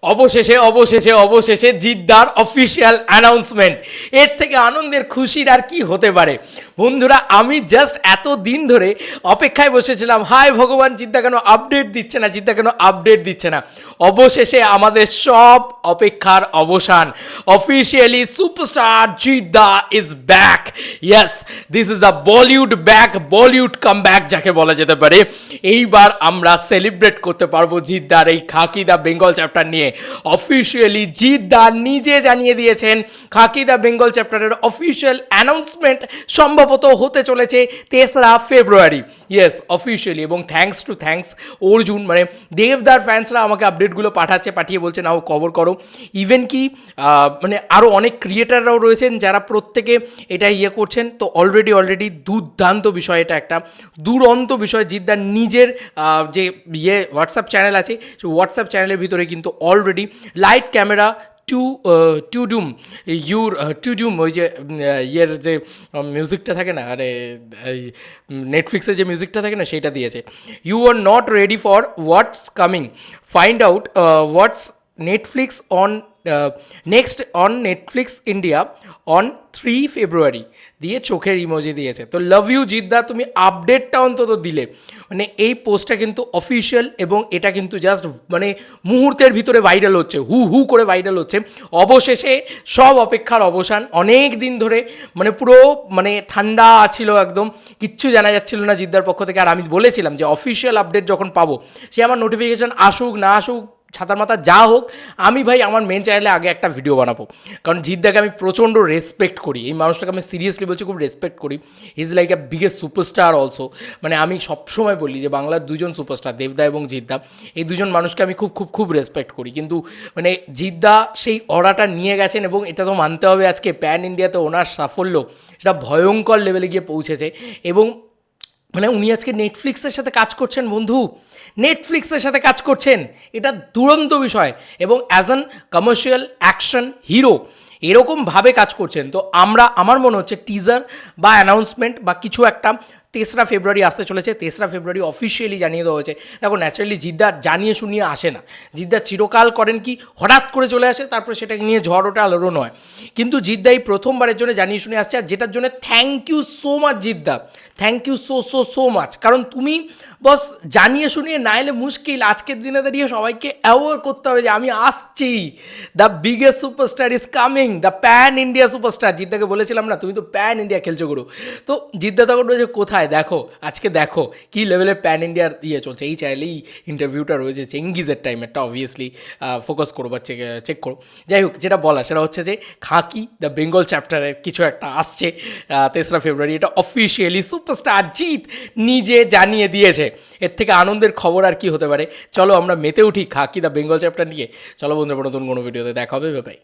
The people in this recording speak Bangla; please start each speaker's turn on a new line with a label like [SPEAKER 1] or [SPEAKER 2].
[SPEAKER 1] অবশেষে অবশেষে অবশেষে জিদ্দার অফিসিয়াল অ্যানাউন্সমেন্ট। এর থেকে আনন্দের খুশির আর কি হতে পারে বন্ধুরা। আমি জাস্ট এত দিন ধরে অপেক্ষায় বসেছিলাম, হায় ভগবান জিদ্দা কেন আপডেট দিচ্ছে না, জিদ্দা কেন আপডেট দিচ্ছে না। অবশেষে আমাদের সব অপেক্ষার অবসান। অফিসিয়ালি সুপারস্টার জিদ্দা is back. Yes, this is the Bollywood back, Bollywood come back যাকে বলা যেতে পারে। এইবার আমরা সেলিব্রেট করতে পারবো জিদ্দার এই খাকি দ্য বেঙ্গল চ্যাপ্টার নিয়ে। অফিসিয়ালি জিদ্দা নিজে জানিয়ে দিয়েছেন খাকি দ্য বেঙ্গল চ্যাপ্টারের অফিসিয়াল অ্যানাউন্সমেন্ট সম্ভবত হতে চলেছে 3রা ফেব্রুয়ারি। Yes, officially. এবং থ্যাঙ্কস অর্জুন, মানে দেবদার ফ্যান্সরা আমাকে আপডেটগুলো পাঠিয়ে বলছে নাও কভার করো। ইভেন কি মানে আরও অনেক ক্রিয়েটাররাও রয়েছেন যারা প্রত্যেকে এটা করছেন। তো অলরেডি দুর্দান্ত বিষয়, এটা একটা দুরন্ত বিষয়। জিদ্দার নিজের যে হোয়াটসঅ্যাপ চ্যানেল আছে, সেই হোয়াটসঅ্যাপ চ্যানেলের ভিতরে কিন্তু অলরেডি লাইট ক্যামেরা টু ডুম ওই যে ইয়ের যে মিউজিকটা থাকে না, আরে নেটফ্লিক্সের যে মিউজিকটা থাকে না, সেইটা দিয়েছে। You are not ready for what's coming, find out what's Netflix on next on Netflix India on 3 February দিয়ে চোখের ইমোজি দিয়েছে। তো লাভ ইউ জিদ্দা, তুমি আপডেটটা অন্তত দিলে। মানে এই পোস্টটা কিন্তু অফিসিয়াল এবং এটা কিন্তু জাস্ট মানে মুহূর্তের ভিতরে ভাইরাল হচ্ছে, হু করে ভাইরাল হচ্ছে। অবশেষে সব অপেক্ষার অবসান। অনেক দিন ধরে মানে পুরো মানে ঠান্ডা ছিল একদম, কিচ্ছু জানা যাচ্ছিল না জিদ্দার পক্ষ থেকে। আর আমি বলেছিলাম যে অফিসিয়াল আপডেট যখন পাবো, সে আমার নোটিফিকেশান আসুক না আসুক, ছাতার মাথা যা হোক, আমি ভাই আমার মেন চ্যানেলে আগে একটা ভিডিও বানাবো। কারণ জিদ্দাকে আমি প্রচণ্ড রেসপেক্ট করি, এই মানুষটাকে আমি সিরিয়াসলি বলছি, খুব রেসপেক্ট করি। He is like a biggest superstar also. মানে আমি সবসময় বলি যে বাংলার দুজন সুপারস্টার, দেবদা এবং জিদ্দা, এই দুজন মানুষকে আমি খুব রেসপেক্ট করি। কিন্তু মানে জিদ্দা সেই অরাটা নিয়ে গেছেন এবং এটা তো মানতে হবে, আজকে প্যান ইন্ডিয়াতে ওনার সাফল্য সেটা ভয়ঙ্কর লেভেলে গিয়ে পৌঁছেছে। এবং মানে উনি আজকে নেটফ্লিক্সের সাথে কাজ করছেন বন্ধু, নেটফ্লিক্সের সাথে কাজ করছেন, এটা দুরন্ত বিষয়। এবং as an commercial action hero এরকমভাবে কাজ করছেন। তো আমার মনে হচ্ছে টিজার বা অ্যানাউন্সমেন্ট বা কিছু একটা 3রা ফেব্রুয়ারি আসতে চলেছে। 3রা ফেব্রুয়ারি অফিসিয়ালি জানিয়ে দেওয়া হয়েছে। দেখো, ন্যাচারালি জিদ্দা জানিয়ে শুনিয়ে আসে না। জিদ্দা চিরকাল করেন কি, হঠাৎ করে চলে আসে, তারপরে সেটাকে নিয়ে ঝড় ওঠা আলোড়ন হয়। কিন্তু জিদ্দা এই প্রথমবারের জন্য জানিয়ে শুনে আসছে, আর যেটার জন্য থ্যাংক ইউ সো মাচ জিদ্দা, থ্যাংক ইউ সো মাচ। কারণ তুমি বস জানিয়ে শুনিয়ে না এলে মুশকিল। আজকের দিনে দাঁড়িয়ে সবাইকে অ্যাওয়ার করতে হবে যে আমি আসছি, the biggest superstar is coming, the pan India superstar. জিদ্দাকে বলেছিলাম না, তুমি তো প্যান ইন্ডিয়া খেলছো গুরু। তো জিদ্দা তখন বলছে কোথায়, দেখো আজকে দেখো কী লেভেলের প্যান ইন্ডিয়ার চলছে। এই চ্যানেলেই ইন্টারভিউটা রয়েছে, চেঙ্গিজের টাইমেরটা অবভিয়াসলি ফোকাস করো বা চেক করো। যাই হোক, যেটা বলা সেটা হচ্ছে যে খাকি দ্য বেঙ্গল চ্যাপ্টারের কিছু একটা আসছে 3রা ফেব্রুয়ারি। এটা অফিসিয়ালি সুপারস্টার জিৎ নিজে জানিয়ে দিয়েছে। এর থেকে আনন্দের খবর আর কি হতে পারে। চলো আমরা মেতে উঠি খাকি দ্য বেঙ্গল চ্যাপ্টার নিয়ে। চলো বন্ধুরা, নতুন কোনো ভিডিওতে দেখা হবে। বাই।